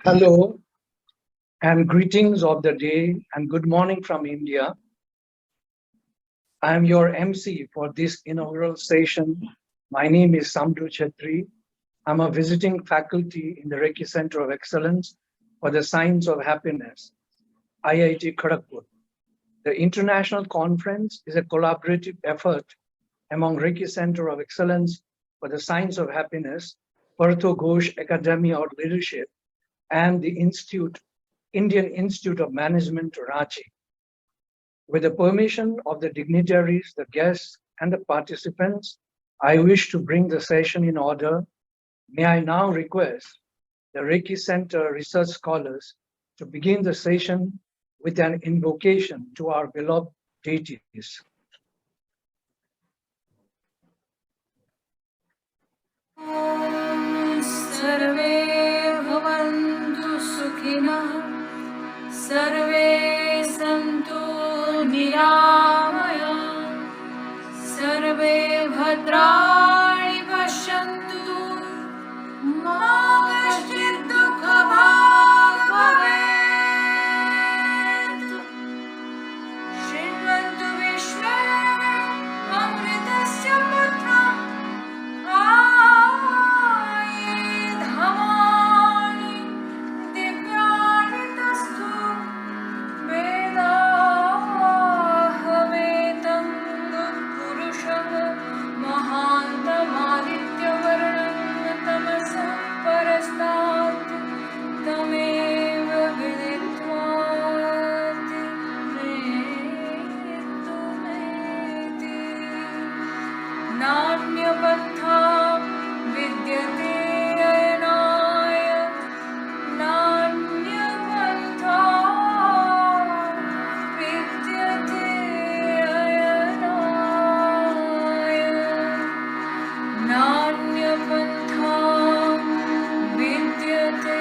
Hello and greetings of the day and good morning from India. I am your MC for this inaugural session. My name is Samdu Chetri. I'm a visiting faculty in the Rekhi Center of Excellence for the Science of Happiness, IIT Kharagpur. The international conference is a collaborative effort among Rekhi Center of Excellence for the Science of Happiness, Partha Ghosh Academy of Leadership, and the Indian Institute of Management, Ranchi. With the permission of the dignitaries, the guests, and the participants, I wish to bring the session in order. May I now request the Rekhi Center research scholars to begin the session with an invocation to our beloved deities. सर्वे भवन्तु सुखिनः सर्वे सन्तु निरामया सर्वे भद्राणि पश्यन्तु मा कश्चित् दुःखभाग् भवेत् शृण्वन्तु विश्वे अमृतस्य पुत्रः नान्यपन्था विद्यते अयनाय नान्यपन्था विद्यते अयनाय नान्यपन्था विद्यते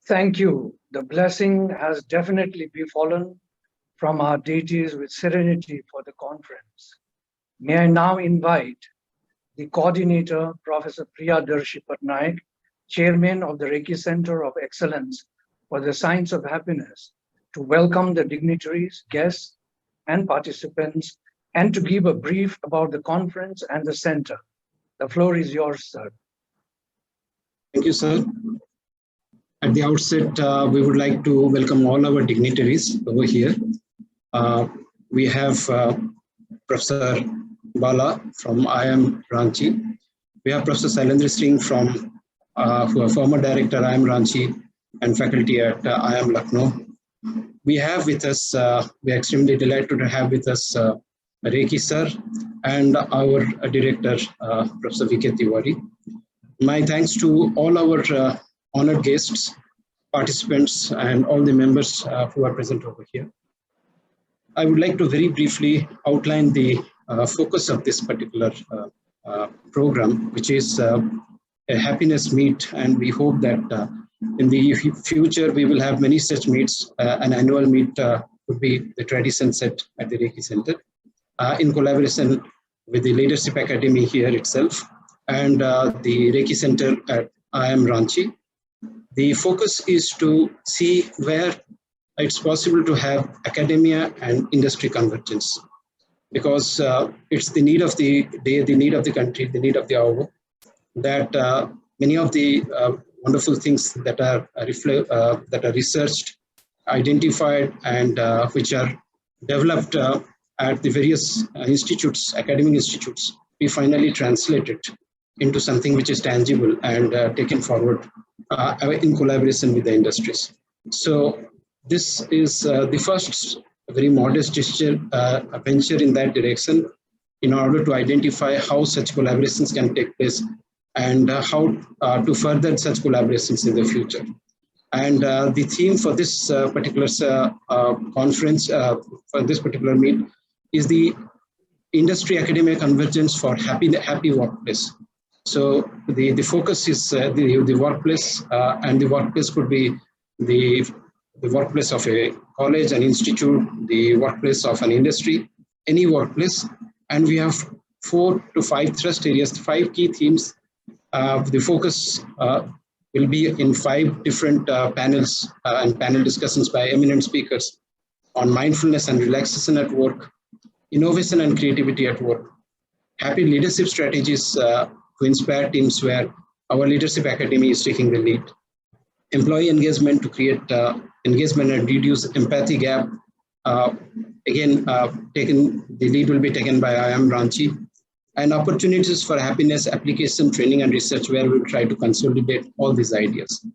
Thank you. The blessing has definitely befallen from our deities with serenity for the conference. May I now invite the coordinator, Professor Priyadarshi Patnaik, Chairman of the Rekhi Center of Excellence for the Science of Happiness, to welcome the dignitaries, guests, and participants, and to give a brief about the conference and the center. The floor is yours, sir. Thank you, sir. At the outset, we would like to welcome all our dignitaries over here. We have Professor Bala from IIM Ranchi. We have Professor Sailendra Singh from who are former director, IIM Ranchi, and faculty at IIM Lucknow. We have with us, we are extremely delighted to have with us Rekhi sir and our director, Professor V.K. Tiwari. My thanks to all our honored guests, participants, and all the members who are present over here. I would like to very briefly outline the focus of this particular program, which is a happiness meet, and we hope that in the future we will have many such meets. An annual meet would be the tradition set at the Rekhi Center in collaboration with the Leadership Academy here itself and the Rekhi Center at IIM Ranchi. The focus is to see where it's possible to have academia and industry convergence, because it's the need of the day, the need of the country, the need of the hour, that many of the wonderful things that are researched, identified, and which are developed at the various institutes, academic institutes, we finally translate it into something which is tangible and taken forward in collaboration with the industries. So this is the first very modest gesture, venture in that direction, in order to identify how such collaborations can take place and how to further such collaborations in the future. And the theme for this particular conference, for this particular meet, is the industry academia convergence for happy workplace. So the focus is the workplace, and the workplace could be the workplace of a college, an institute, the workplace of an industry, any workplace. And we have 4 to 5 thrust areas, 5 key themes. The focus will be in 5 different panels and panel discussions by eminent speakers on mindfulness and relaxation at work, innovation and creativity at work, happy leadership strategies to inspire teams where our Leadership Academy is taking the lead, employee engagement to create engagement and reduce empathy gap. Again, the lead will be taken by IIM Ranchi, and opportunities for happiness, application, training, and research, where we will try to consolidate all these ideas.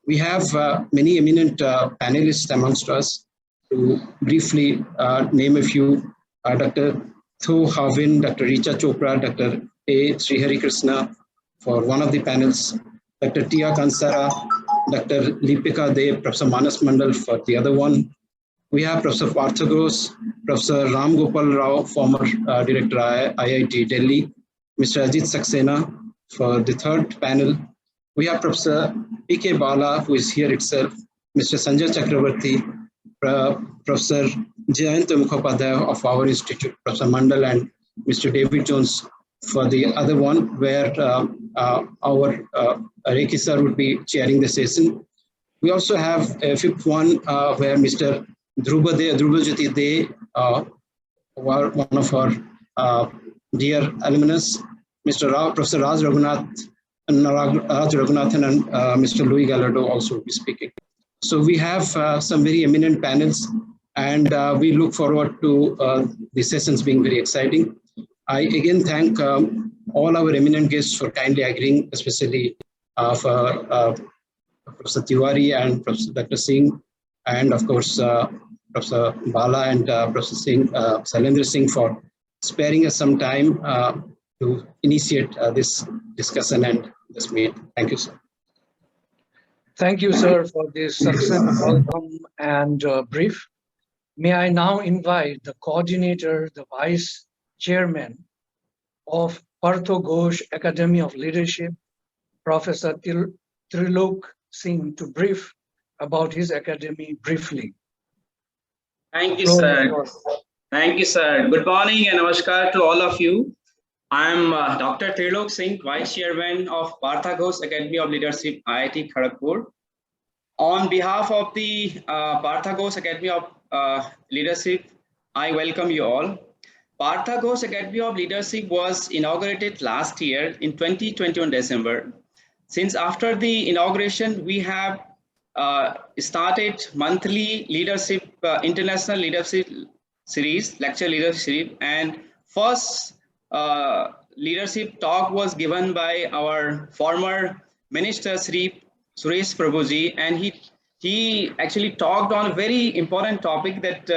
We have many eminent panelists amongst us. To briefly name a few, Dr. Thu Havin, Dr. Richa Chopra, Dr. A. Srihari Krishna for one of the panels, Dr. Tia Kansara, Dr. Lipika Dev, Professor Manas Mandal for the other one. We have Professor Partha Ghosh, Professor Ram Gopal Rao, former Director IIT Delhi, Mr. Ajit Saxena for the third panel. We have Professor P.K. Bala, who is here itself, Mr. Sanjay Chakravarti, Professor Jayant Mukhopadhyay of our institute, Professor Mandal, and Mr. David Jones for the other one, where our Rekhi sir would be chairing the session. We also have a fifth one where Mr. Dhrubajyoti De, one of our dear alumnus, Professor Raj Raghunathan and Mr. Louis Gallardo also will be speaking. So we have some very eminent panels, and we look forward to the sessions being very exciting. I again thank all our eminent guests for kindly agreeing, especially for Professor Tiwari and Professor Dr. Singh, and of course Professor Bala and Professor Singh, Sailendra Singh, for sparing us some time to initiate this discussion and this meet. Thank you, sir. Thank you, sir, for this succinct welcome and brief. May I now invite the coordinator, the vice chairman of Partha Ghosh Academy of Leadership, Professor Trilok Singh, to brief about his academy briefly. Thank you, sir. Thank you, sir. Good morning and namaskar to all of you. I'm Dr. Trilok Singh, Vice Chairman of Partha Ghosh Academy of Leadership, IIT Kharagpur. On behalf of the Partha Ghosh Academy of Leadership, I welcome you all. Partha Ghosh Academy of Leadership was inaugurated last year in 2021 December. Since after the inauguration, we have started monthly leadership, international leadership series, lecture leadership series, and first leadership talk was given by our former Minister Sri Suresh Prabhuji, and he actually talked on a very important topic that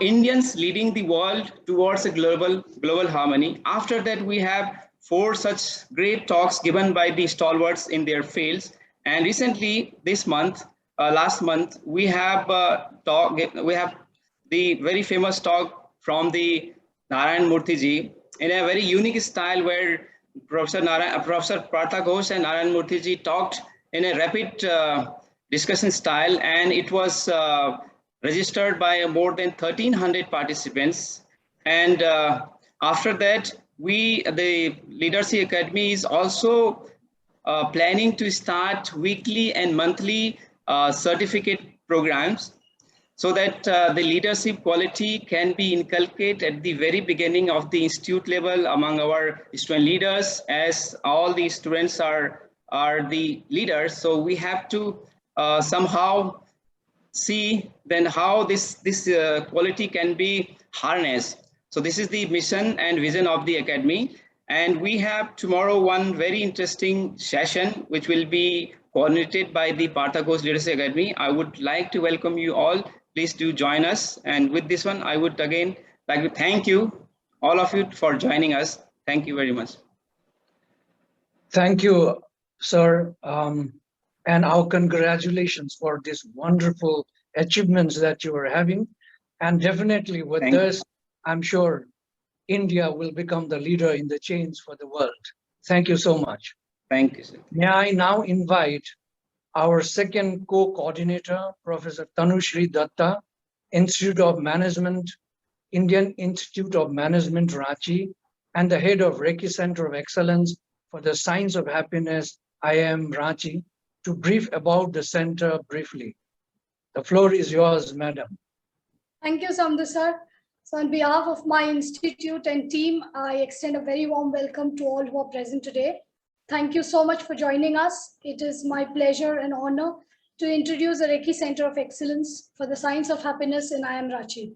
Indians leading the world towards a global harmony. After that, we have 4 such great talks given by the stalwarts in their fields. And recently, this month, last month, we have the very famous talk from the Narayan Murthy ji in a very unique style where Professor Partha Ghosh and Narayan Murthy ji talked in a rapid discussion style, and it was registered by more than 1,300 participants. And after that, the Leadership Academy is also planning to start weekly and monthly certificate programs so that the leadership quality can be inculcated at the very beginning of the institute level among our student leaders, as all the students are the leaders. So we have to somehow see then how this quality can be harnessed. So this is the mission and vision of the academy. And we have tomorrow one very interesting session which will be coordinated by the Partha Ghosh Leadership Academy. I would like to welcome you all. Please do join us. And with this one, I would again like to thank you, all of you, for joining us. Thank you very much. Thank you, sir. And our congratulations for these wonderful achievements that you are having. And definitely with this, I'm sure India will become the leader in the change for the world. Thank you so much. Thank you, sir. May I now invite our second co-coordinator, Professor Tanushri Datta, Institute of Management, Indian Institute of Management, Ranchi, and the head of Rekhi Center of Excellence for the Science of Happiness, IIM Ranchi, to brief about the center briefly. The floor is yours, madam. Thank you, Samdu sir. So on behalf of my institute and team, I extend a very warm welcome to all who are present today. Thank you so much for joining us. It is my pleasure and honor to introduce the Rekhi Center of Excellence for the Science of Happiness in IIM Ranchi.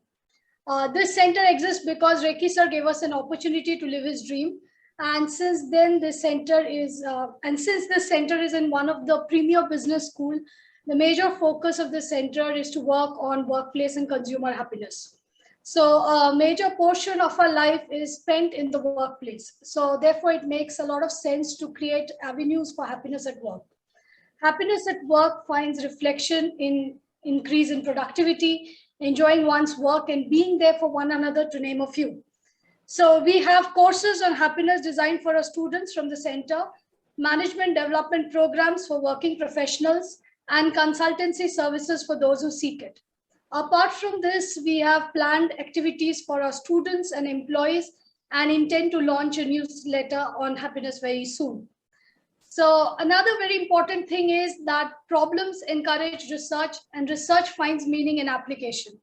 This center exists because Rekhi sir gave us an opportunity to live his dream. And since then, this center is, in one of the premier business school, the major focus of the center is to work on workplace and consumer happiness. So a major portion of our life is spent in the workplace. So therefore, it makes a lot of sense to create avenues for happiness at work. Happiness at work finds reflection in increase in productivity, enjoying one's work, and being there for one another, to name a few. So we have courses on happiness designed for our students from the center, management development programs for working professionals, and consultancy services for those who seek it. Apart from this, we have planned activities for our students and employees and intend to launch a newsletter on happiness very soon. So another very important thing is that problems encourage research and research finds meaning in application.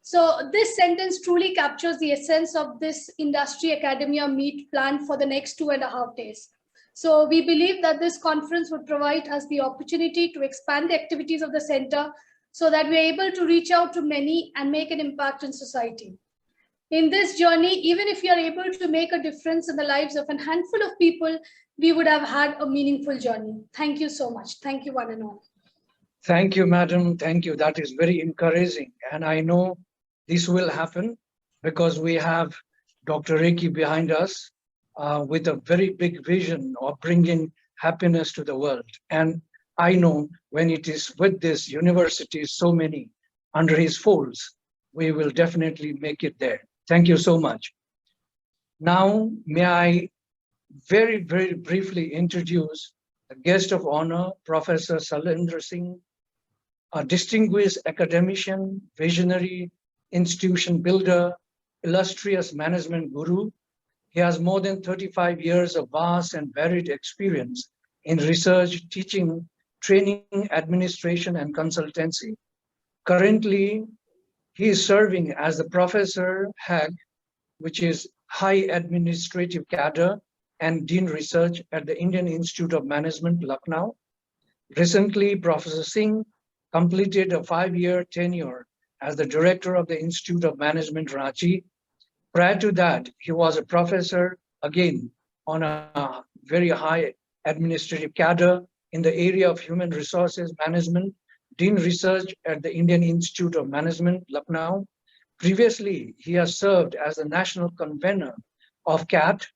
So this sentence truly captures the essence of this industry academia meet planned for the next 2.5 days. So we believe that this conference would provide us the opportunity to expand the activities of the center so that we're able to reach out to many and make an impact in society. In this journey, even if you're able to make a difference in the lives of a handful of people, we would have had a meaningful journey. Thank you so much. Thank you, one and all. Thank you, madam. Thank you. That is very encouraging. And I know this will happen because we have Dr. Rekhi behind us with a very big vision of bringing happiness to the world. And I know when it is with this university, so many under his folds, we will definitely make it there. Thank you so much. Now, may I very, very briefly introduce the guest of honor, Professor Salendra Singh, a distinguished academician, visionary, institution builder, illustrious management guru. He has more than 35 years of vast and varied experience in research, teaching, training, administration, and consultancy. Currently, he is serving as the Professor HAG, which is High Administrative Cadre and Dean Research at the Indian Institute of Management, Lucknow. Recently, Professor Singh completed a 5-year tenure as the Director of the Institute of Management, Ranchi. Prior to that, he was a professor, again, on a very high administrative cadre in the area of human resources management, Dean Research at the Indian Institute of Management, Lucknow. Previously, he has served as the national convener of CAT,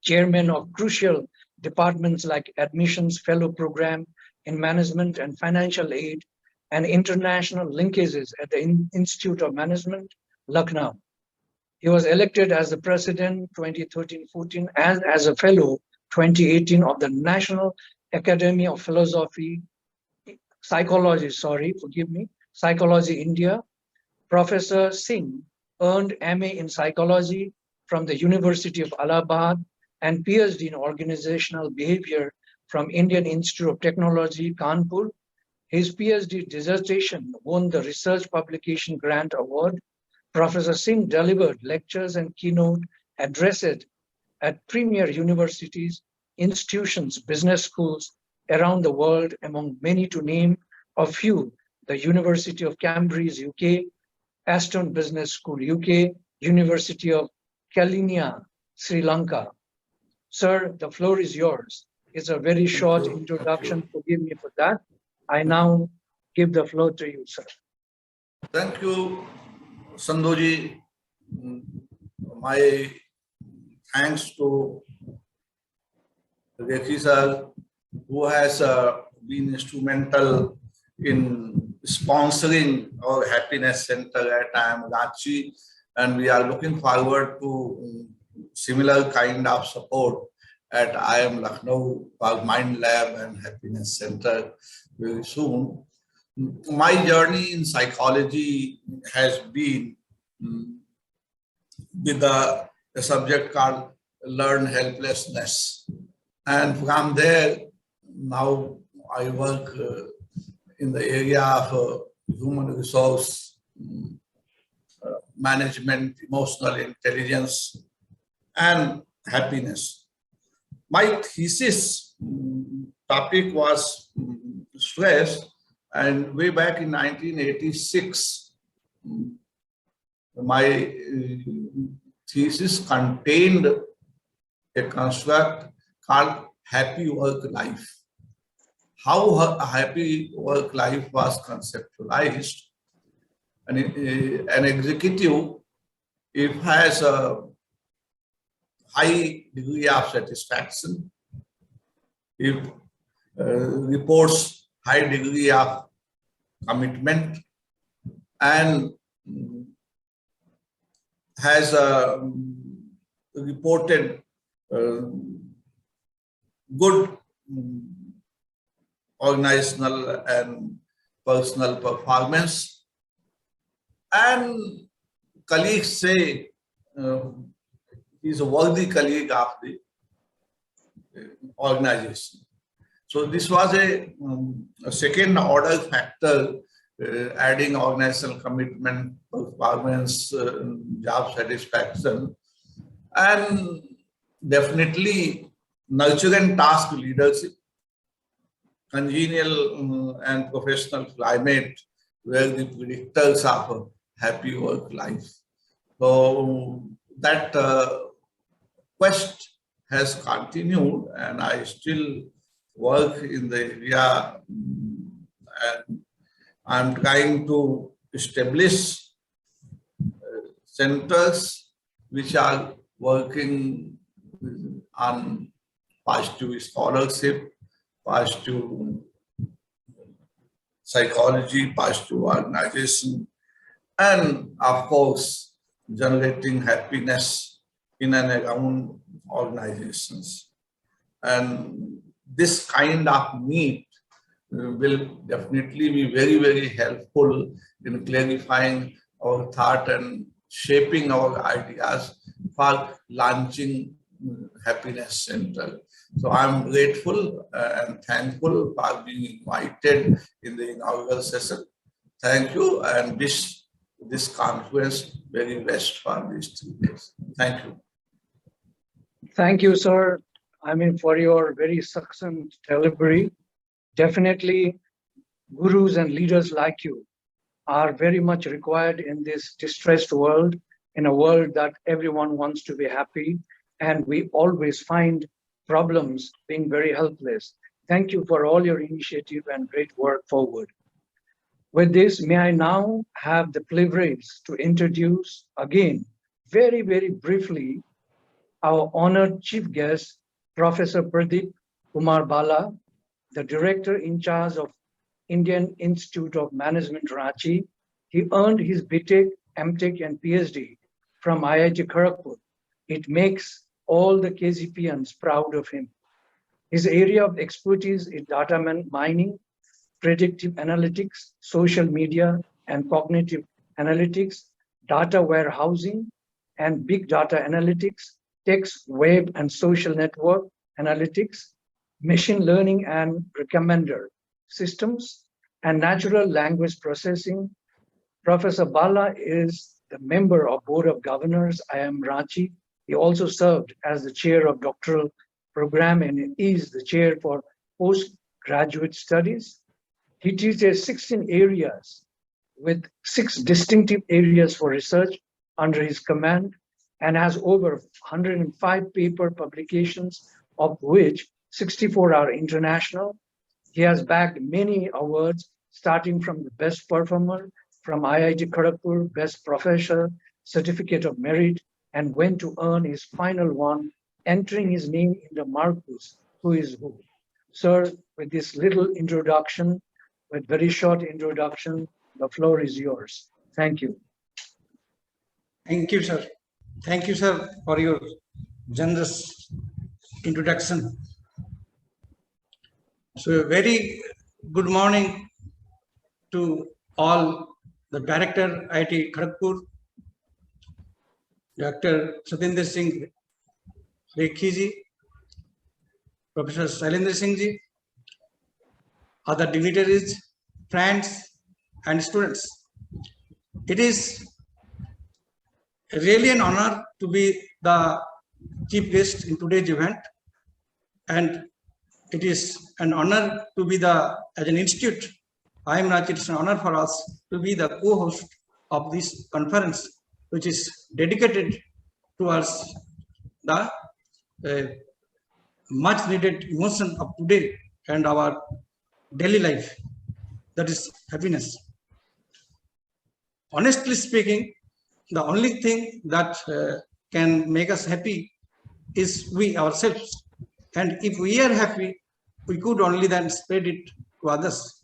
chairman of crucial departments like Admissions Fellow Program in Management and Financial Aid, and international linkages at the Institute of Management, Lucknow. He was elected as the president 2013-14 and as a fellow 2018 of the National Academy of Psychology India. Professor Singh earned MA in Psychology from the University of Allahabad and PhD in Organizational Behavior from Indian Institute of Technology, Kanpur. His PhD dissertation won the Research Publication Grant Award. Professor Singh delivered lectures and keynote addresses at premier universities, institutions, business schools around the world, among many to name a few: the University of Cambridge, UK, Aston Business School, UK, University of Kelaniya, Sri Lanka. Sir, the floor is yours. It's a very short introduction. Forgive me for that. I now give the floor to you, sir. Thank you, Sandhuji. My thanks to Rekhi sir, who has been instrumental in sponsoring our happiness center at Ranchi, and we are looking forward to similar kind of support at IIM Lucknow for Mind Lab and Happiness Center very soon. My journey in psychology has been with a subject called learned helplessness. And from there, now I work in the area of human resource management, emotional intelligence, and happiness. My thesis topic was stress, and way back in 1986, my thesis contained a construct called happy work life. How a happy work life was conceptualized. An executive, if has a high degree of satisfaction, if reports high degree of commitment, and has reported good organizational and personal performance, and colleagues say he's a worthy colleague of the organization. So this was a second order factor, adding organizational commitment, performance, job satisfaction, and definitely nurture and task leadership, congenial and professional climate were the predictors of a happy work life. So that quest has continued, and I still work in the area, and I'm trying to establish centers which are working on positive scholarship, positive psychology, positive organization, and of course, generating happiness in and around organizations. And this kind of meet will definitely be very, very helpful in clarifying our thought and shaping our ideas for launching Happiness Center. So I'm grateful and thankful for being invited in the inaugural session. Thank you, and wish this conference very best for these 3 days. Thank you. Thank you, sir. I mean, for your very succinct delivery. Definitely, gurus and leaders like you are very much required in this distressed world, in a world that everyone wants to be happy. And we always find problems, being very helpless. Thank you for all your initiative and great work forward. With this, may I now have the privilege to introduce again, very, very briefly, our honored chief guest, Professor Pradeep Kumar Bala, the director in charge of Indian Institute of Management, Ranchi. He earned his BTech, MTech, and PhD from IIT Kharagpur. It makes all the KZPians proud of him. His area of expertise is data mining, predictive analytics, social media and cognitive analytics, data warehousing and big data analytics, text, web and social network analytics, machine learning and recommender systems, and natural language processing. Professor Bala is the member of Board of Governors, IIM Ranchi. He also served as the chair of doctoral program and is the chair for postgraduate studies. He teaches 16 areas with 6 distinctive areas for research under his command and has over 105 paper publications, of which 64 are international. He has bagged many awards, starting from the best performer from IIT Kharagpur, best professor, certificate of merit, and went to earn his final one, entering his name in the Marcus, Who is Who. Sir, with this little introduction, with very short introduction, the floor is yours. Thank you. Thank you, sir. Thank you, sir, for your generous introduction. So a very good morning to all the director IIT Kharagpur, Dr. Satyendra Singh Rekhi ji, Professor Shailendra Singh ji, other dignitaries, friends and students. It is really an honor to be the chief guest in today's event, and it is an honor to be as an institute, IIM Ranchi, it's an honor for us to be the co-host of this conference, which is dedicated towards the much needed emotion of today and our daily life, that is happiness. Honestly speaking, the only thing that can make us happy is we ourselves. And if we are happy, we could only then spread it to others.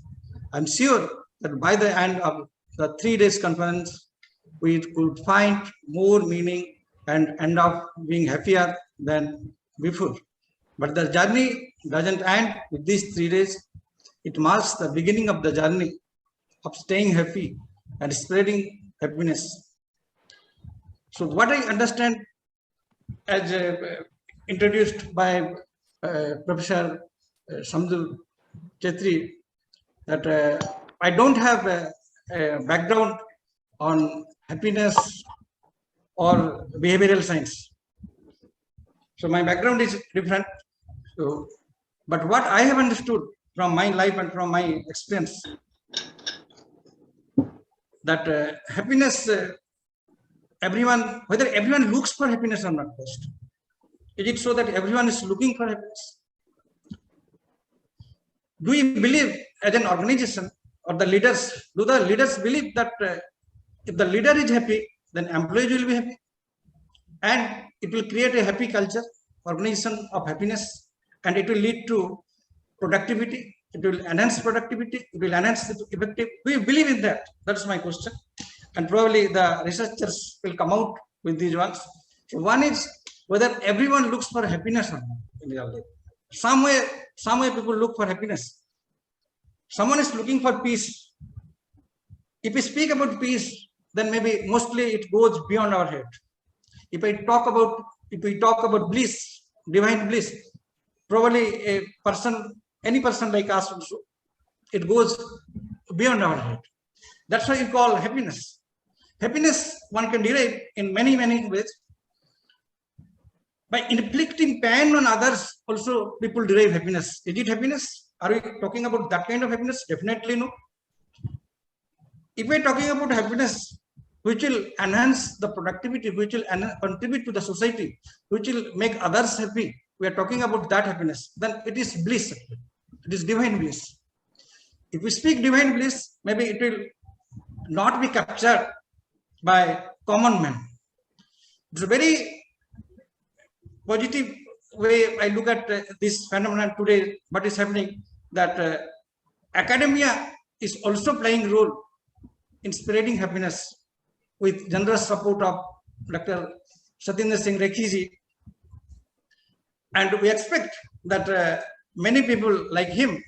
I'm sure that by the end of the 3 days conference, we could find more meaning and end up being happier than before. But the journey doesn't end with these 3 days. It marks the beginning of the journey of staying happy and spreading happiness. So what I understand, as introduced by Professor Samdul Chetri, that I don't have a background on happiness or behavioral science. So my background is different. So, but what I have understood from my life and from my experience, that happiness, everyone, whether everyone looks for happiness or not first. Is it so that everyone is looking for happiness? Do we believe as an organization or the leaders, do the leaders believe that if the leader is happy, then employees will be happy? And it will create a happy culture, organization of happiness, and it will lead to productivity. It will enhance productivity. It will enhance the effective. Do you believe in that? That's my question. And probably the researchers will come out with these ones. So one is whether everyone looks for happiness or not in their life. Some way people look for happiness. Someone is looking for peace. If we speak about peace, then maybe mostly it goes beyond our head. If we talk about bliss, divine bliss, probably any person like us also, it goes beyond our head. That's why you call happiness. Happiness one can derive in many ways. By inflicting pain on others, also people derive happiness. Is it happiness? Are we talking about that kind of happiness? Definitely no. If we're talking about happiness, which will enhance the productivity, which will contribute to the society, which will make others happy, we are talking about that happiness, then it is bliss. It is divine bliss. If we speak divine bliss, maybe it will not be captured by common man. It's a very positive way I look at this phenomenon today. What is happening, that academia is also playing role in spreading happiness with generous support of Dr. Satinder Singh Rekhi ji. And we expect that many people like him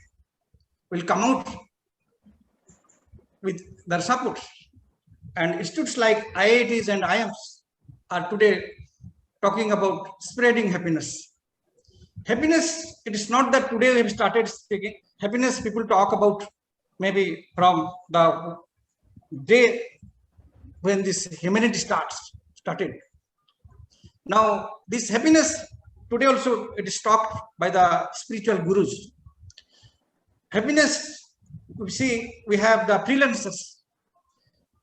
will come out with their support. And institutes like IITs and IIMs are today talking about spreading happiness. Happiness, it is not that today we have started speaking. Happiness people talk about maybe from the day when this humanity started. Now, this happiness, today also it is talked by the spiritual gurus. Happiness, we see, we have the freelancers.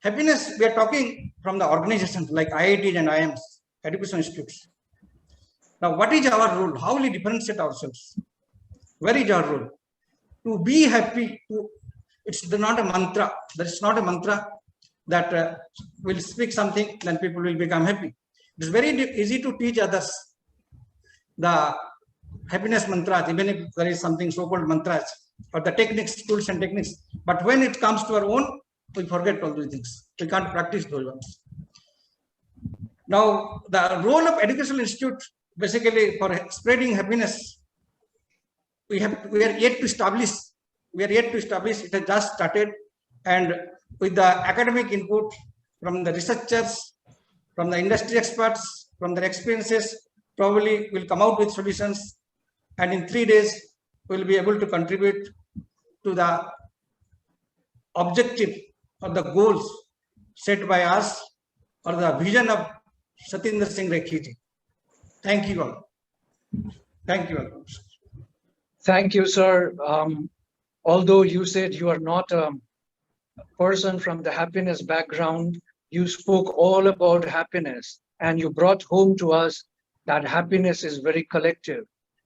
Happiness, we are talking from the organizations like IITs and IIMs, education institutes. Now, what is our role? How will we differentiate ourselves? Where is our role? To be happy, it's not a mantra. There is not a mantra that will speak something, then people will become happy. It's very easy to teach others the happiness mantras, even if there is something so-called mantras or the techniques, tools and techniques. But when it comes to our own, we forget all those things. We can't practice those ones. Now, the role of educational institute, basically for spreading happiness, we are yet to establish. It has just started, and with the academic input from the researchers, from the industry experts, from their experiences, probably will come out with solutions, and in 3 days we will be able to contribute to the objective or the goals set by us or the vision of Satinder Singh Rekhi ji. Thank you all. Thank you all. Thank you, sir. Although you said you are not a person from the happiness background, you spoke all about happiness, and you brought home to us that happiness is very collective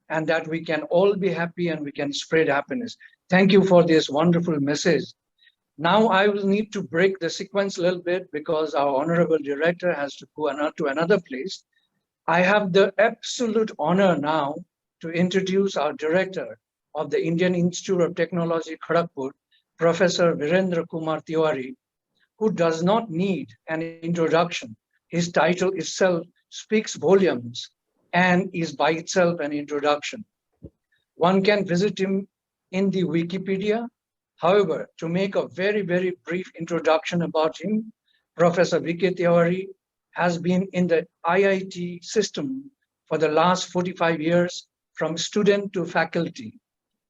and that we can all be happy and we can spread happiness. Thank you for this wonderful message. Now I will need to break the sequence a little bit because our honorable director has to go to another place. I have the absolute honor now to introduce our director of the Indian Institute of Technology, Kharagpur, Professor Virendra Kumar Tiwari, who does not need an introduction. His title itself speaks volumes and is by itself an introduction. One can visit him in the Wikipedia. However, to make a very, very brief introduction about him, Professor V.K. Tiwari has been in the IIT system for the last 45 years, from student to faculty.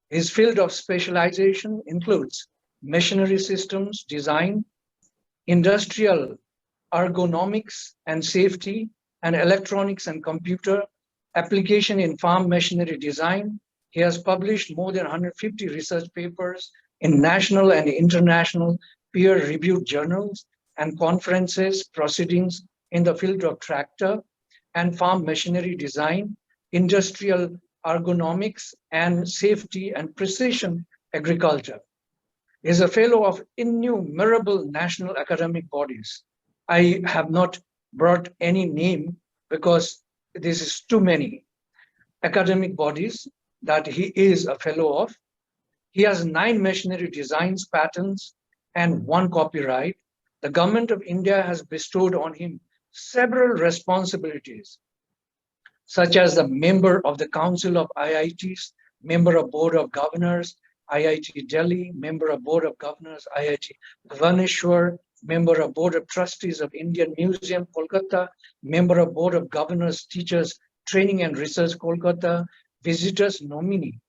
His field of specialization includes machinery systems design, industrial ergonomics and safety, and electronics and computer application in farm machinery design. He has published more than 150 research papers in national and international peer-reviewed journals and conferences proceedings in the field of tractor and farm machinery design, industrial ergonomics and safety and precision agriculture. He is a fellow of innumerable national academic bodies. I have not brought any name because this is too many academic bodies that he is a fellow of. He has 9 machinery designs, patents, and 1 copyright. The government of India has bestowed on him several responsibilities, such as the member of the Council of IITs, member of Board of Governors, IIT Delhi, member of Board of Governors, IIT Bhubaneswar, member of Board of Trustees of Indian Museum, Kolkata, member of Board of Governors, Teachers, Training and Research, Kolkata, visitors nominee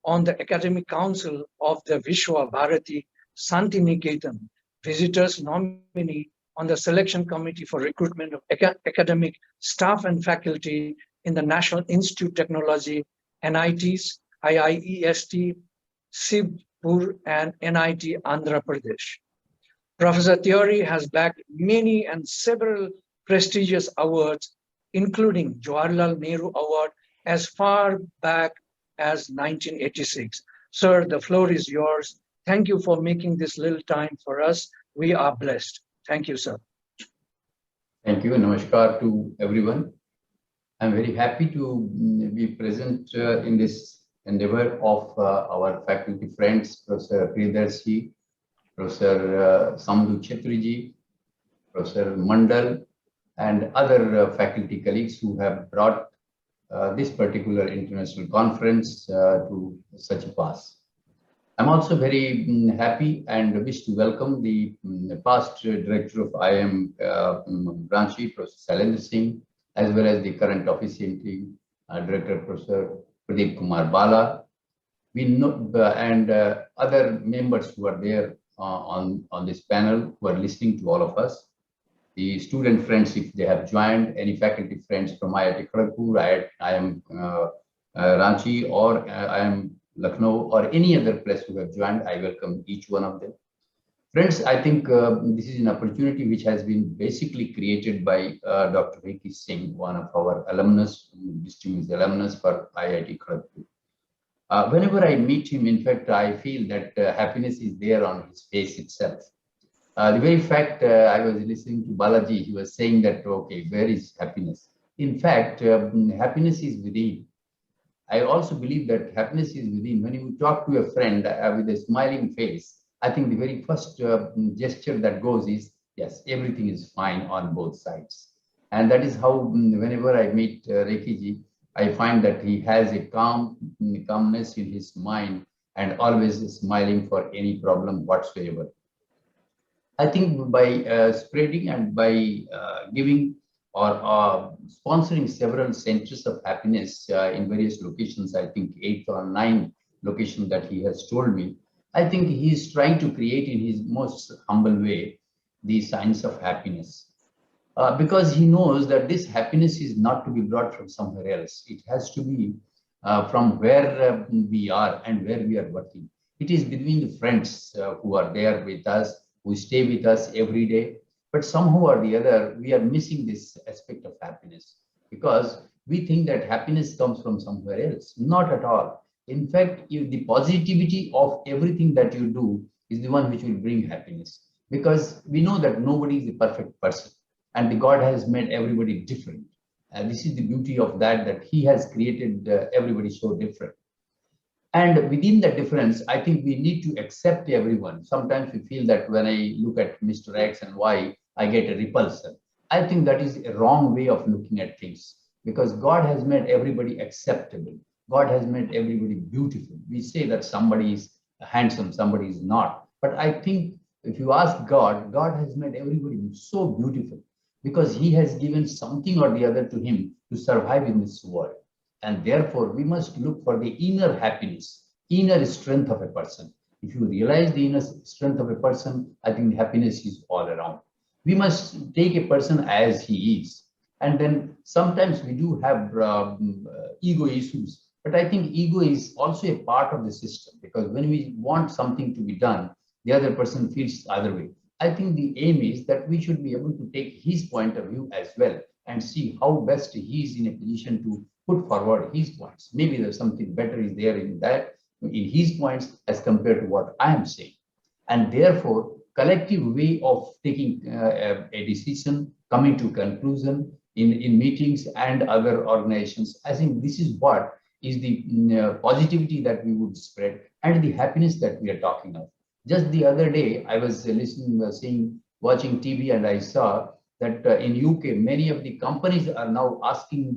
on the Academic Council of the Vishwa Bharati Santi Niketan, visitors nominee on the Selection Committee for Recruitment of Academic Staff and Faculty in the National Institute of Technology, NITs, IIEST, Sibpur, and NIT Andhra Pradesh. Professor Tiwari has bagged many and several prestigious awards, including Jawaharlal Nehru Award as far back as 1986. Sir, the floor is yours. Thank you for making this little time for us. We are blessed. Thank you, sir. Thank you. Namaskar to everyone. I'm very happy to be present in this endeavor of our faculty friends, Professor Priyadarshi, Professor Samdu Chetriji, Professor Mandal, and other faculty colleagues who have brought this particular international conference to such a pass. I'm also very happy and wish to welcome the past director of IIM Ranchi, Professor Sailendra Singh, as well as the current officiating director, Professor Pradeep Kumar Bala. We know and other members who are there on this panel who are listening to all of us. The student friends, if they have joined, any faculty friends from IIT Kharagpur, IIM Ranchi, or IIM Lucknow, or any other place who have joined, I welcome each one of them. Friends, I think this is an opportunity which has been basically created by Dr. Rekhi Singh, one of our alumnus, distinguished alumnus for IIT Kharagpur. Whenever I meet him, in fact, I feel that happiness is there on his face itself. The very fact I was listening to Balaji, he was saying that, okay, where is happiness? In fact, happiness is within. I also believe that happiness is within. When you talk to a friend with a smiling face, I think the very first gesture that goes is, yes, everything is fine on both sides. And that is how, whenever I meet Rekhi ji, I find that he has a calmness in his mind and always smiling for any problem whatsoever. I think by spreading and by giving or sponsoring several centers of happiness in various locations, I think 8 or 9 locations that he has told me, I think he is trying to create in his most humble way the science of happiness. Because he knows that this happiness is not to be brought from somewhere else. It has to be from where we are and where we are working. It is between the friends who are there with us, who stay with us every day. But somehow or the other, we are missing this aspect of happiness because we think that happiness comes from somewhere else. Not at all. In fact, if the positivity of everything that you do is the one which will bring happiness, because we know that nobody is a perfect person and the God has made everybody different. And this is the beauty of that, that he has created everybody so different. And within the difference, I think we need to accept everyone. Sometimes we feel that when I look at Mr. X and Y, I get a repulsion. I think that is a wrong way of looking at things because God has made everybody acceptable. God has made everybody beautiful. We say that somebody is handsome, somebody is not. But I think if you ask God, God has made everybody so beautiful because he has given something or the other to him to survive in this world. And therefore, we must look for the inner happiness, inner strength of a person. If you realize the inner strength of a person, I think happiness is all around. We must take a person as he is. And then sometimes we do have ego issues. But I think ego is also a part of the system because when we want something to be done, the other person feels the other way. I think the aim is that we should be able to take his point of view as well and see how best he is in a position to put forward his points. Maybe there's something better is there in that, in his points as compared to what I am saying. And therefore, collective way of taking a decision, coming to conclusion in meetings and other organizations, I think this is what is the positivity that we would spread and the happiness that we are talking of. Just the other day, I was watching TV and I saw that in UK, many of the companies are now asking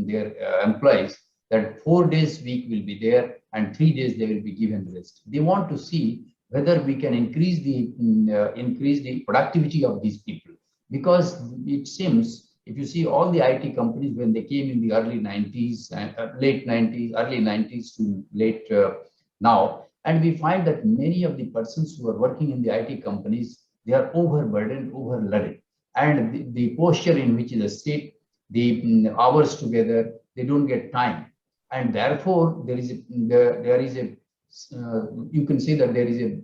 their employees that 4 days week will be there and 3 days they will be given rest. They want to see whether we can increase the productivity of these people, because it seems if you see all the IT companies when they came in the early 90s and late 90s, early 90s to late now, and we find that many of the persons who are working in the IT companies, they are overburdened, overloaded. And the posture in which they sit, the hours together, they don't get time. And therefore, there is a you can say that there is a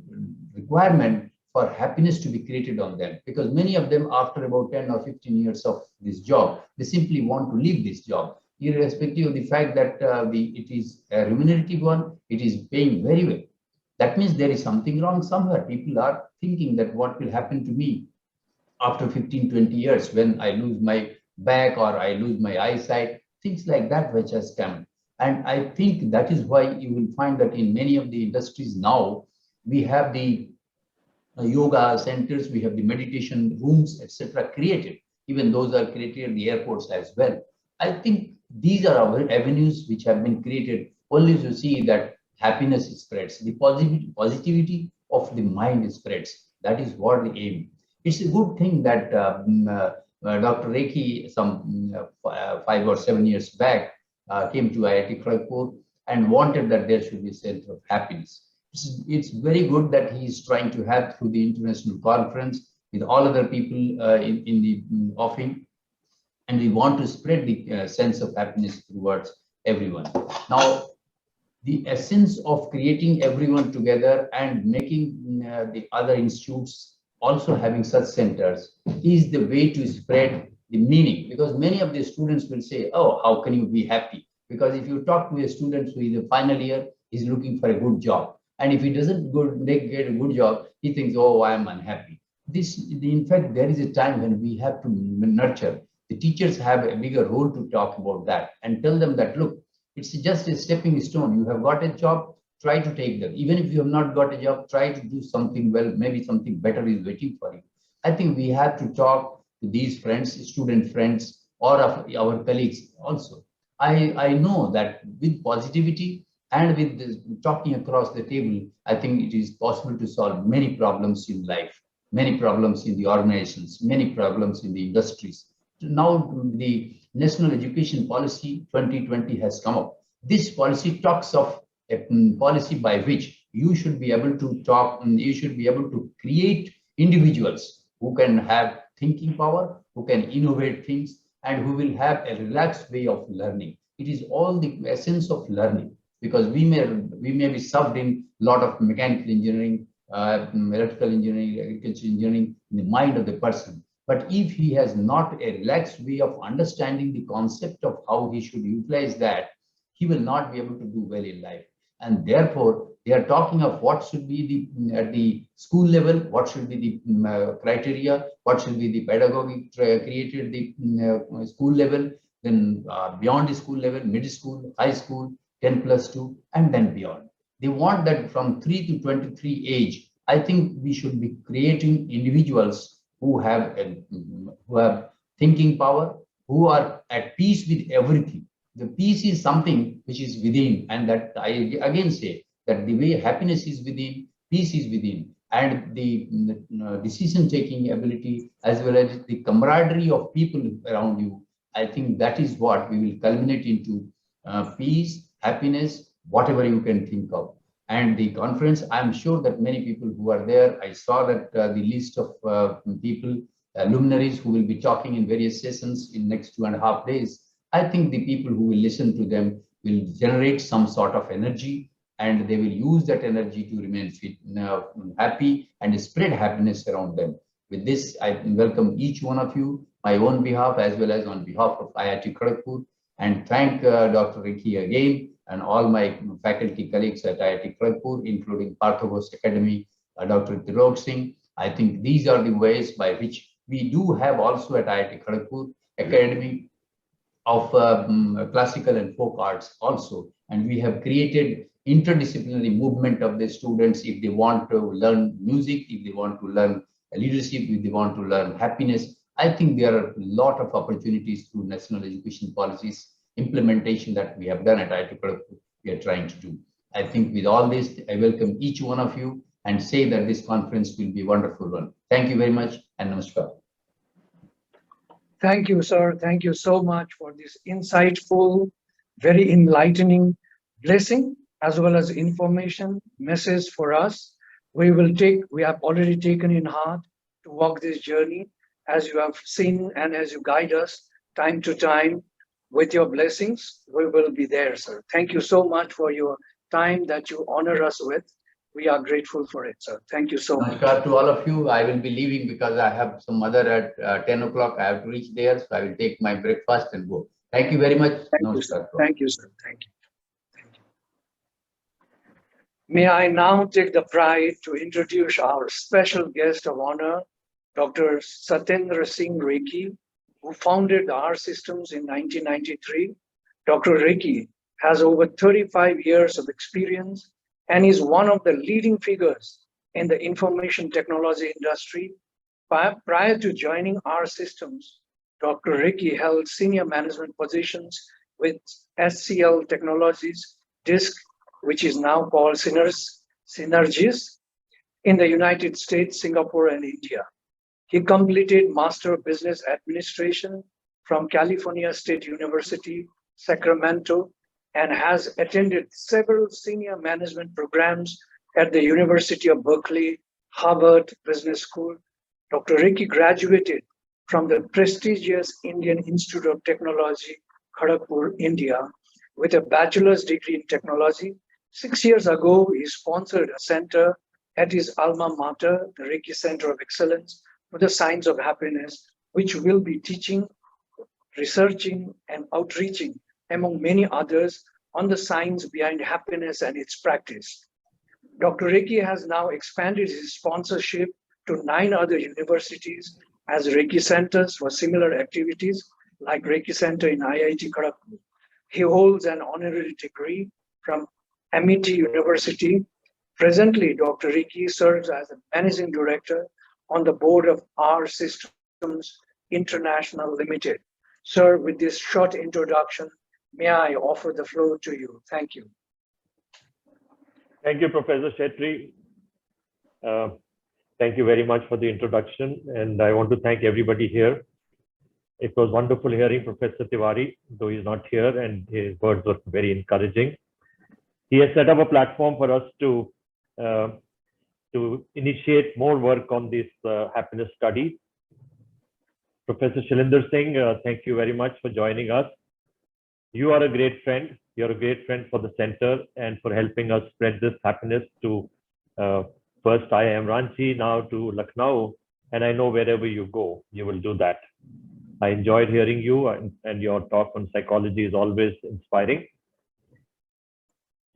requirement for happiness to be created on them, because many of them, after about 10 or 15 years of this job, they simply want to leave this job. irrespective of the fact that it is a remunerative one, it is paying very well. That means there is something wrong somewhere. People are thinking that what will happen to me after 15, 20 years when I lose my back or I lose my eyesight, things like that which has come. And I think that is why you will find that in many of the industries now, we have the yoga centers, we have the meditation rooms, etc. created. Even those are created in the airports as well. I think these are our avenues which have been created only to see that happiness spreads, the positivity of the mind spreads. That is what the aim. It's a good thing that Dr. Rekhi, some 5 or 7 years back, came to IIT Kharagpur and wanted that there should be a center of happiness. It's very good that he is trying to have through the international conference with all other people in the offing, and we want to spread the sense of happiness towards everyone. Now, the essence of creating everyone together and making the other institutes also having such centers is the way to spread the meaning, because many of the students will say, oh, how can you be happy? Because if you talk to a student who is a final year, he's looking for a good job. And if he doesn't get a good job, he thinks, oh, I am unhappy. In fact, there is a time when we have to nurture. The teachers have a bigger role to talk about that and tell them that, look, it's just a stepping stone. You have got a job, try to take them. Even if you have not got a job, try to do something well. Maybe something better is waiting for you. I think we have to talk to these friends, student friends, or of our colleagues also. I know that with positivity and with this, talking across the table, I think it is possible to solve many problems in life, many problems in the organizations, many problems in the industries. Now the National Education Policy 2020 has come up. This policy talks of a policy by which you should be able to talk, you should be able to create individuals who can have thinking power, who can innovate things, and who will have a relaxed way of learning. It is all the essence of learning, because we may be subbed in a lot of mechanical engineering, electrical engineering, agriculture engineering in the mind of the person. But if he has not a relaxed way of understanding the concept of how he should utilize that, he will not be able to do well in life. And therefore, they are talking of what should be at the school level, what should be the criteria, what should be the pedagogic created at the school level, then beyond the school level, middle school, high school, 10+2, and then beyond. They want that from 3 to 23 age. I think we should be creating individuals who have thinking power, who are at peace with everything. The peace is something which is within, and that I again say that the way happiness is within, peace is within, and the decision-taking ability as well as the camaraderie of people around you. I think that is what we will culminate into peace, happiness, whatever you can think of. And the conference, I'm sure that many people who are there, I saw that the list of people, luminaries who will be talking in various sessions in next 2.5 days. I think the people who will listen to them will generate some sort of energy, and they will use that energy to remain fit, happy, and spread happiness around them. With this, I welcome each one of you, my own behalf as well as on behalf of IIT Kharagpur, and thank Dr. Rekhi again, and all my faculty colleagues at IIT Kharagpur, including Partha Academy, Dr. Tirok Singh. I think these are the ways by which we do have also at IIT Kharagpur Academy of classical and folk arts also. And we have created interdisciplinary movement of the students if they want to learn music, if they want to learn leadership, if they want to learn happiness. I think there are a lot of opportunities through national education policies implementation that we have done at IIT Kharagpur, we are trying to do. I think with all this, I welcome each one of you and say that this conference will be a wonderful one. Thank you very much, and namaskar. Thank you, sir. Thank you so much for this insightful, very enlightening blessing, as well as information message for us. We have already taken in heart to walk this journey, as you have seen and as you guide us time to time. With your blessings, we will be there, sir. Thank you so much for your time that you honor us with. We are grateful for it, sir. Thank you so much. Namaskar to all of you. I will be leaving because I have some other at 10 o'clock. I have to reach there, so I will take my breakfast and go. Thank you very much. Thank you, sir. Namaskar. Thank you, sir. Thank you. Thank you. May I now take the pride to introduce our special guest of honor, Dr. Satyendra Singh Rekhi, who founded the R Systems in 1993. Dr. Rekhi has over 35 years of experience and is one of the leading figures in the information technology industry. Prior to joining R Systems, Dr. Rekhi held senior management positions with SCL Technologies, DISC, which is now called Synergis, in the United States, Singapore, and India. He completed Master of Business Administration from California State University, Sacramento, and has attended several senior management programs at the University of Berkeley, Harvard Business School. Dr. Rekhi graduated from the prestigious Indian Institute of Technology, Kharagpur, India, with a bachelor's degree in technology. 6 years ago, he sponsored a center at his alma mater, the Rekhi Center of Excellence for the Science of Happiness, which will be teaching, researching, and outreaching, among many others, on the science behind happiness and its practice. Dr. Rekhi has now expanded his sponsorship to 9 other universities as Rekhi centers for similar activities, like Rekhi Center in IIT Kharagpur. He holds an honorary degree from Amity University. Presently, Dr. Rekhi serves as a managing director on the board of R Systems International Limited. Sir, with this short introduction, may I offer the floor to you? Thank you. Thank you, Professor Shetty. Thank you very much for the introduction, and I want to thank everybody here. It was wonderful hearing Professor Tiwari, though he's not here, and his words were very encouraging. He has set up a platform for us to initiate more work on this happiness study. Professor Shalinder Singh, thank you very much for joining us. You are a great friend. You're a great friend for the center and for helping us spread this happiness to first I am Ranchi, now to Lucknow, and I know wherever you go, you will do that. I enjoyed hearing you, and your talk on psychology is always inspiring.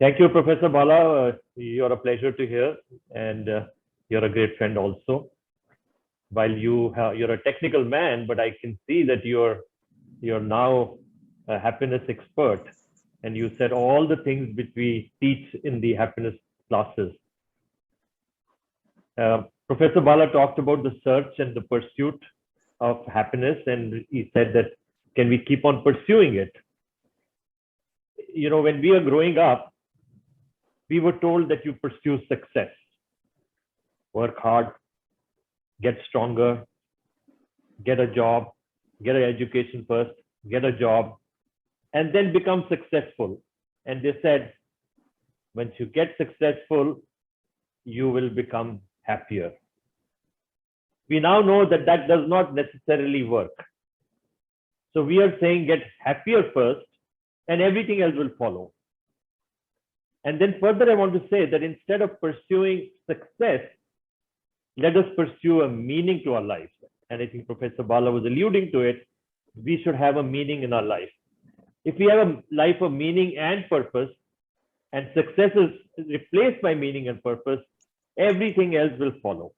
Thank you, Professor Bala. You're a pleasure to hear, and you're a great friend also. While you're a technical man, but I can see that you're now a happiness expert, and you said all the things which we teach in the happiness classes. Professor Bala talked about the search and the pursuit of happiness, and he said that, can we keep on pursuing it? You know, when we are growing up, we were told that you pursue success, work hard, get stronger, get a job, get an education first, get a job, and then become successful. And they said, once you get successful, you will become happier. We now know that that does not necessarily work. So we are saying get happier first, and everything else will follow. And then further, I want to say that instead of pursuing success, let us pursue a meaning to our lives. And I think Professor Bala was alluding to it. We should have a meaning in our life. If we have a life of meaning and purpose, and success is replaced by meaning and purpose, everything else will follow.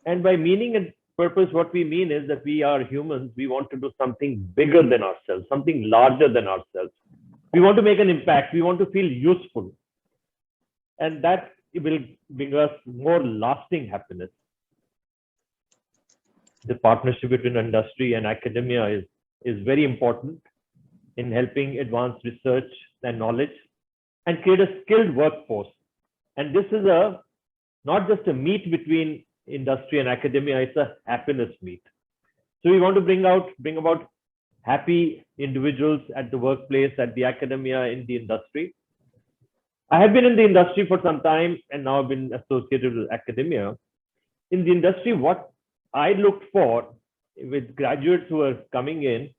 And by meaning and purpose, what we mean is that we are humans. We want to do something bigger than ourselves, something larger than ourselves. We want to make an impact. We want to feel useful. And that will bring us more lasting happiness. The partnership between industry and academia is very important in helping advance research and knowledge and create a skilled workforce. And this is not just a meet between industry and academia, it's a happiness meet. So we want to bring about happy individuals at the workplace, at the academia, in the industry. I have been in the industry for some time, and now I've been associated with academia. In the industry, what I looked for with graduates who are coming in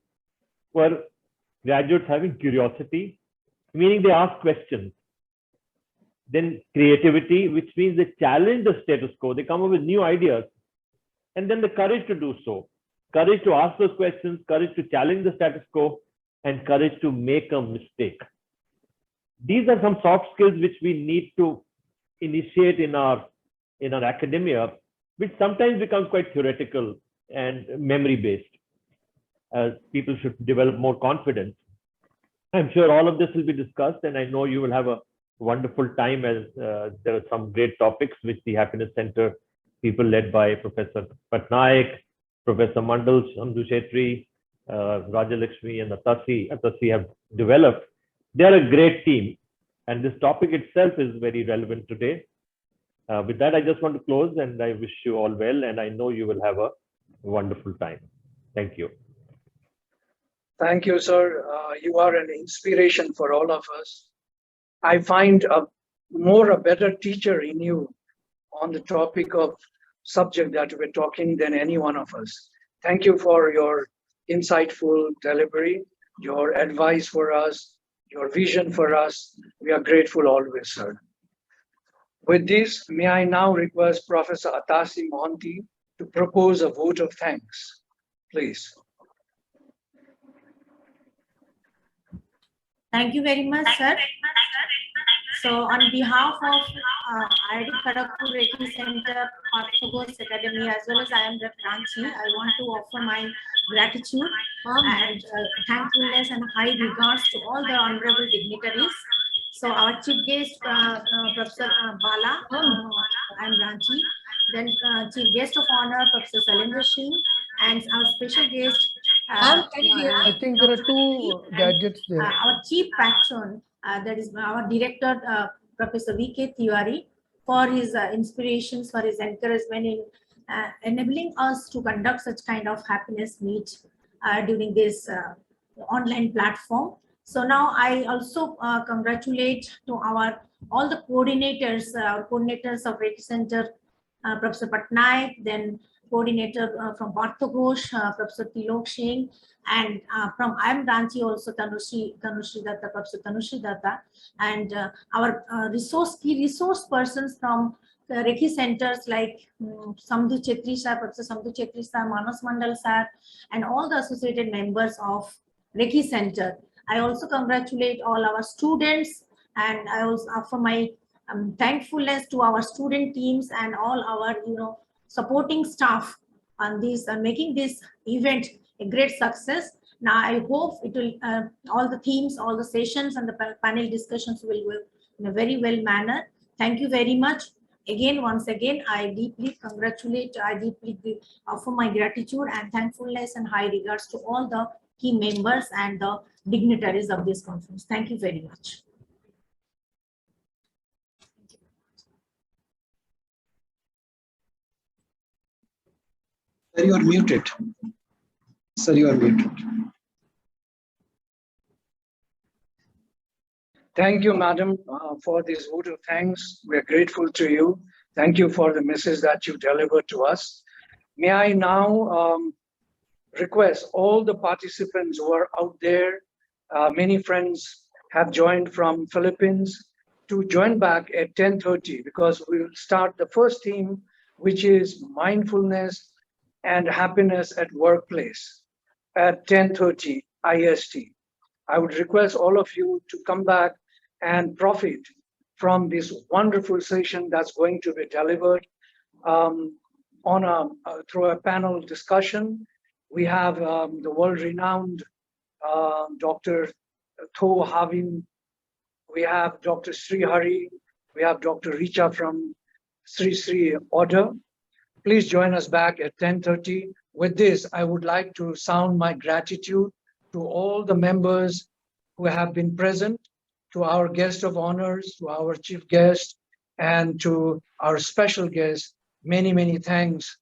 were graduates having curiosity, meaning they ask questions. Then creativity, which means they challenge the status quo. They come up with new ideas. And then the courage to do so. Courage to ask those questions, courage to challenge the status quo, and courage to make a mistake. These are some soft skills which we need to initiate in our academia, which sometimes becomes quite theoretical and memory based. People should develop more confidence. I'm sure all of this will be discussed, and I know you will have a wonderful time, as there are some great topics which the Happiness Center people led by Professor Patnaik, Professor Mandal, Sandhu Chetri, Rajalakshmi and Atasi have developed. They are a great team, and this topic itself is very relevant today. With that, I just want to close, and I wish you all well, and I know you will have a wonderful time. Thank you. Thank you, sir. You are an inspiration for all of us. I find a better teacher in you on the topic of subject that we're talking than any one of us. Thank you for your insightful delivery, your advice for us, your vision for us. We are grateful always, sir. With this, may I now request Professor Atasi Mohanty to propose a vote of thanks, please. Thank you very much, sir. So, on behalf of IIT Kharagpur Rekhi Center, Partha Ghosh Academy, as well as I am Ref Ranchi, I want to offer my gratitude and thankfulness and high regards to all the honorable dignitaries. So, our chief guest, Professor Bala, I am Ranchi. Then, chief guest of honor, Professor Salendra Singh, and our special guest. I think there are two gadgets there. Our chief patron, that is our director, Professor V.K. Tiwari, for his inspirations, for his encouragement in enabling us to conduct such kind of happiness meet during this online platform. So now I also congratulate to all the coordinators, our coordinators of Rekhi Center, Professor Patnaik, then coordinator from Partha Ghosh, Professor Tilok Singh, and from I am Ranchi also Tanushree Datta, Professor Tanushree Datta, and our key resource persons from Rekhi centers like Sandhu Chetri sir, Professor Sandhu Chetri sir, Manas Mandal sir, and all the associated members of Rekhi Center. I also congratulate all our students, and I also offer my thankfulness to our student teams and all our supporting staff on this and making this event a great success. Now I hope it will all the themes, all the sessions and the panel discussions will go in a very well manner. Thank you very much. Again, once again, I deeply congratulate, I deeply offer my gratitude and thankfulness and high regards to all the key members and the dignitaries of this conference. Thank you very much. Sir, you are muted. Sir, you are muted. Thank you, madam, for this vote of thanks. We are grateful to you. Thank you for the message that you delivered to us. May I now request all the participants who are out there, many friends have joined from Philippines, to join back at 10:30 because we will start the first theme, which is mindfulness and happiness at workplace at 10:30 IST. I would request all of you to come back and profit from this wonderful session that's going to be delivered through a panel discussion. We have the world-renowned Dr. Tho Havin, we have Dr. Sri Hari, we have Dr. Richa from Sri Order. Please join us back at 10:30. With this, I would like to sound my gratitude to all the members who have been present, to our guest of honors, to our chief guest, and to our special guest. Many, many thanks